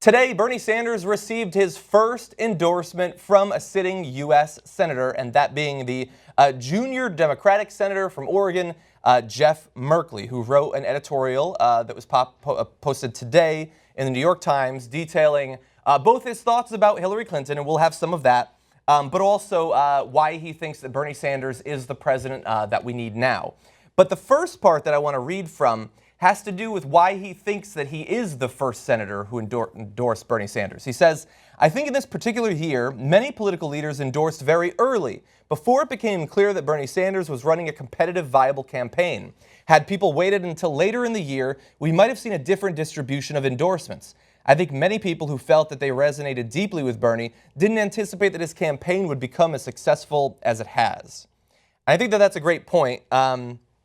Today, Bernie Sanders received his first endorsement from a sitting U.S. senator, and that being the junior Democratic senator from Oregon, Jeff Merkley, who wrote an editorial that was posted today in the New York Times detailing both his thoughts about Hillary Clinton, and we'll have some of that, but also why he thinks that Bernie Sanders is the president that we need now. But the first part that I want to read from has to do with why he thinks that he is the first senator who endorsed Bernie Sanders. He says, "I think in this particular year, many political leaders endorsed very early, before it became clear that Bernie Sanders was running a competitive, viable campaign. Had people waited until later in the year, we might have seen a different distribution of endorsements. I think many people who felt that they resonated deeply with Bernie didn't anticipate that his campaign would become as successful as it has." I think that that's a great point.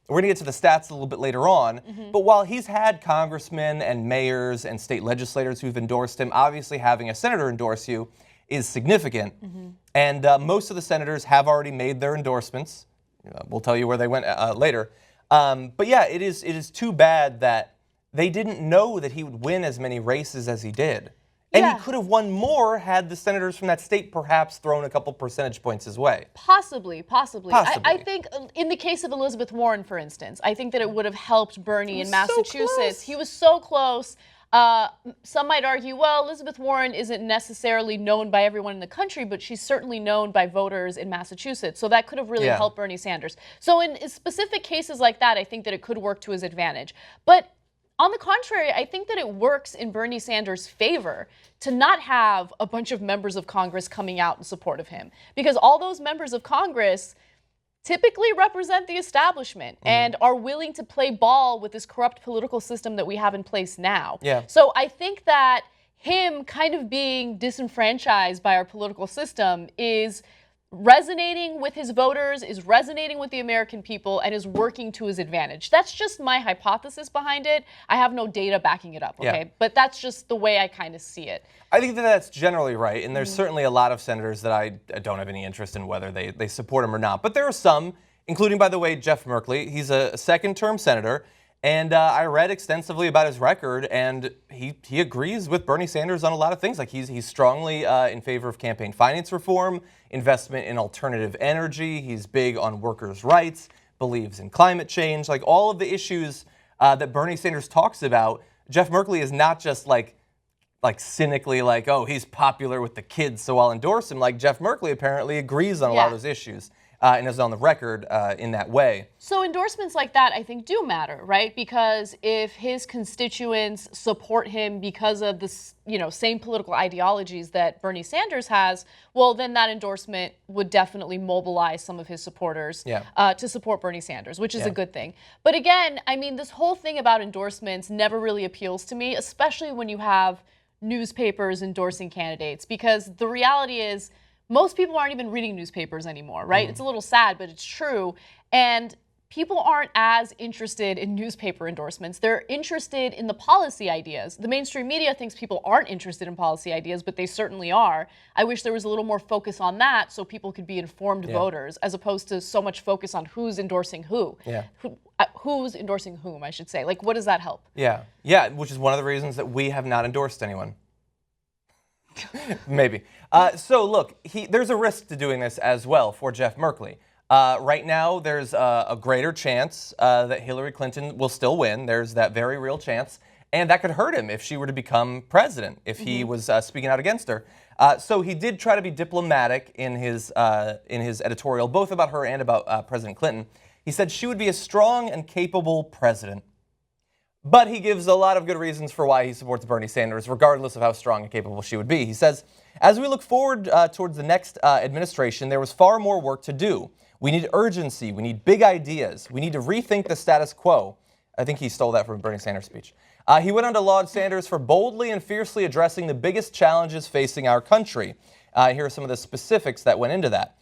We're going to get to the stats a little bit later on, but while he's had congressmen and mayors and state legislators who've endorsed him, obviously having a senator endorse you is significant. And most of the senators have already made their endorsements. We'll tell you where they went later. But yeah, it is too bad that they didn't know that he would win as many races as he did. And he could have won more had the senators from that state perhaps thrown a couple percentage points his way. Possibly. I think in the case of Elizabeth Warren, for instance, I think that it would have helped Bernie in Massachusetts. He was so close. Some might argue, well, Elizabeth Warren isn't necessarily known by everyone in the country, but she's certainly known by voters in Massachusetts. So that could have really helped Bernie Sanders. So in specific cases like that, I think that it could work to his advantage. But on the contrary, I think that it works in Bernie Sanders' favor to not have a bunch of members of Congress coming out in support of him, because all those members of Congress typically represent the establishment and are willing to play ball with this corrupt political system that we have in place now. So I think that him kind of being disenfranchised by our political system is resonating with his voters, is resonating with the American people, and is working to his advantage. That's just my hypothesis behind it. I have no data backing it up, okay? But that's just the way I kind of see it. I think that that's generally right, and there's certainly a lot of senators that I don't have any interest in whether they support him or not. But there are some, including, by the way, Jeff Merkley. He's a second-term senator, and I read extensively about his record, and he agrees with Bernie Sanders on a lot of things. Like he's strongly in favor of campaign finance reform, investment in alternative energy. He's big on workers' rights, believes in climate change. Like all of the issues that Bernie Sanders talks about, Jeff Merkley is not just like cynically like, oh, he's popular with the kids, so I'll endorse him. Like Jeff Merkley apparently agrees on a lot of those issues. And is on the record in that way. So endorsements like that, I think, do matter, right? Because if his constituents support him because of the same political ideologies that Bernie Sanders has, well, then that endorsement would definitely mobilize some of his supporters to support Bernie Sanders, which is a good thing. But again, I mean, this whole thing about endorsements never really appeals to me, especially when you have newspapers endorsing candidates, because the reality is, most people aren't even reading newspapers anymore, right? It's a little sad, but it's true. And people aren't as interested in newspaper endorsements. They're interested in the policy ideas. The mainstream media thinks people aren't interested in policy ideas, but they certainly are. I wish there was a little more focus on that so people could be informed voters, as opposed to so much focus on who's endorsing who. Who's endorsing whom, I should say. Like, what does that help? Yeah, which is one of the reasons that we have not endorsed anyone. Maybe. So look, there's a risk to doing this as well for Jeff Merkley. Right now, there's a greater chance that Hillary Clinton will still win. There's that very real chance. And that could hurt him if she were to become president, if he was speaking out against her. So he did try to be diplomatic in his editorial, both about her and about President Clinton. He said she would be a strong and capable president. But he gives a lot of good reasons for why he supports Bernie Sanders, regardless of how strong and capable she would be. He says, as we look forward towards the next administration, there was far more work to do. We need urgency. We need big ideas. We need to rethink the status quo. I think he stole that from Bernie Sanders' speech. He went on to laud Sanders for boldly and fiercely addressing the biggest challenges facing our country. Here are some of the specifics that went into that.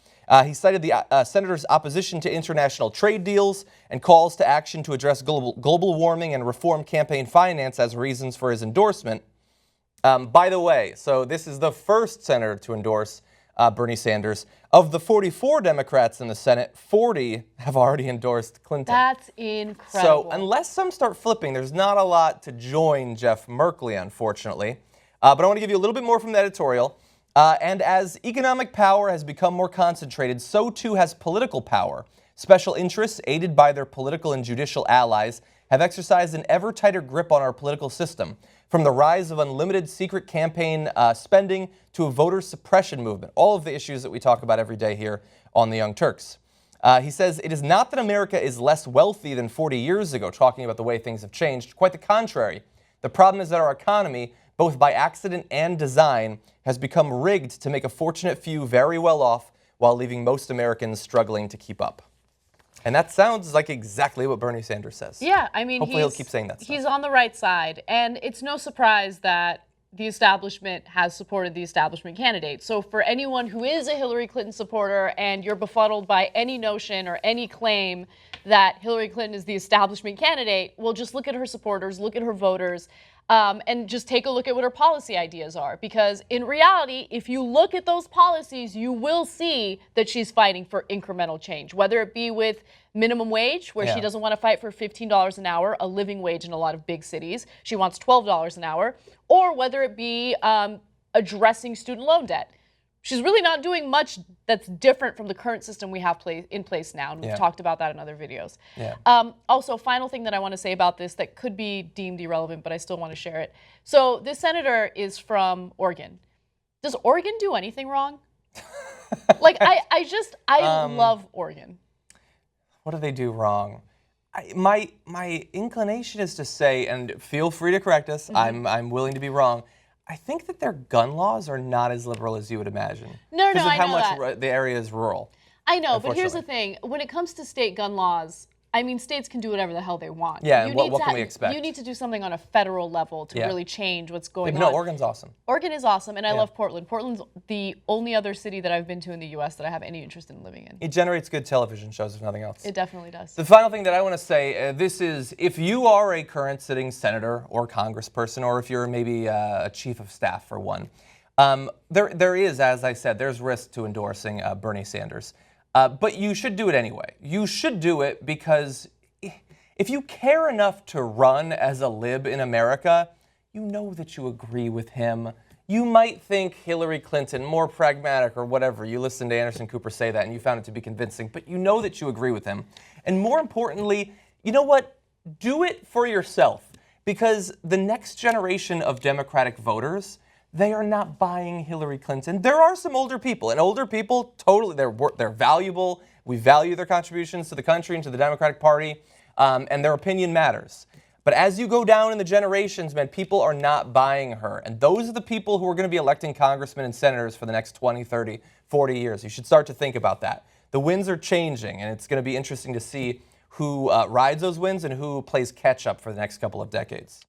He cited the senator's opposition to international trade deals and calls to action to address global warming and reform campaign finance as reasons for his endorsement. By the way, so this is the first senator to endorse Bernie Sanders. Of the 44 Democrats in the Senate, 40 have already endorsed Clinton. That's incredible. So unless some start flipping, there's not a lot to join Jeff Merkley, unfortunately. But I want to give you a little bit more from the editorial. And as economic power has become more concentrated, so too has political power. Special interests, aided by their political and judicial allies, have exercised an ever tighter grip on our political system, from the rise of unlimited secret campaign spending to a voter suppression movement, all of the issues that we talk about every day here on the Young Turks. He says, it is not that America is less wealthy than 40 years ago, talking about the way things have changed. Quite the contrary. The problem is that our economy, both by accident and design, has become rigged to make a fortunate few very well off while leaving most Americans struggling to keep up. And that sounds like exactly what Bernie Sanders says. Yeah, I mean, hopefully he'll keep saying that stuff. He's on the right side, and it's no surprise that the establishment has supported the establishment candidate. So for anyone who is a Hillary Clinton supporter and you're befuddled by any notion or any claim that Hillary Clinton is the establishment candidate, well, just look at her supporters, look at her voters, and just take a look at what her policy ideas are. Because in reality, if you look at those policies, you will see that she's fighting for incremental change, whether it be with minimum wage, where she doesn't want to fight for $15 an hour, a living wage in a lot of big cities. She wants $12 an hour, or whether it be addressing student loan debt. She's really not doing much that's different from the current system we have in place now, and we've talked about that in other videos. Also, final thing that I want to say about this that could be deemed irrelevant, but I still want to share it. So this senator is from Oregon. Does Oregon do anything wrong? Like, I love Oregon. What do they do wrong? My inclination is to say, and feel free to correct us, I'm willing to be wrong, I think that their gun laws are not as liberal as you would imagine. No, I know because of how that. much the area is rural. I know, but here's the thing. When it comes to state gun laws, I mean, states can do whatever the hell they want. Yeah, and what can we expect? You need to do something on a federal level to really change what's going on. No, Oregon's awesome. Oregon is awesome, and I love Portland. Portland's the only other city that I've been to in the U.S. that I have any interest in living in. It generates good television shows, if nothing else. It definitely does. The final thing that I want to say, this is, if you are a current sitting senator or congressperson, or if you're maybe a chief of staff for one, there is, as I said, there's risk to endorsing Bernie Sanders. But you should do it anyway. You should do it because if you care enough to run as a lib in America, you know that you agree with him. You might think Hillary Clinton, more pragmatic or whatever. You listened to Anderson Cooper say that and you found it to be convincing, but you know that you agree with him. And more importantly, you know what? Do it for yourself, because the next generation of Democratic voters, they are not buying Hillary Clinton. There are some older people, and older people, totally, they're valuable. We value their contributions to the country and to the Democratic Party. And their opinion matters. But as you go down in the generations, man, people are not buying her. And those are the people who are going to be electing congressmen and senators for the next 20, 30, 40 years. You should start to think about that. The winds are changing, and it's going to be interesting to see who rides those winds and who plays catch up for the next couple of decades.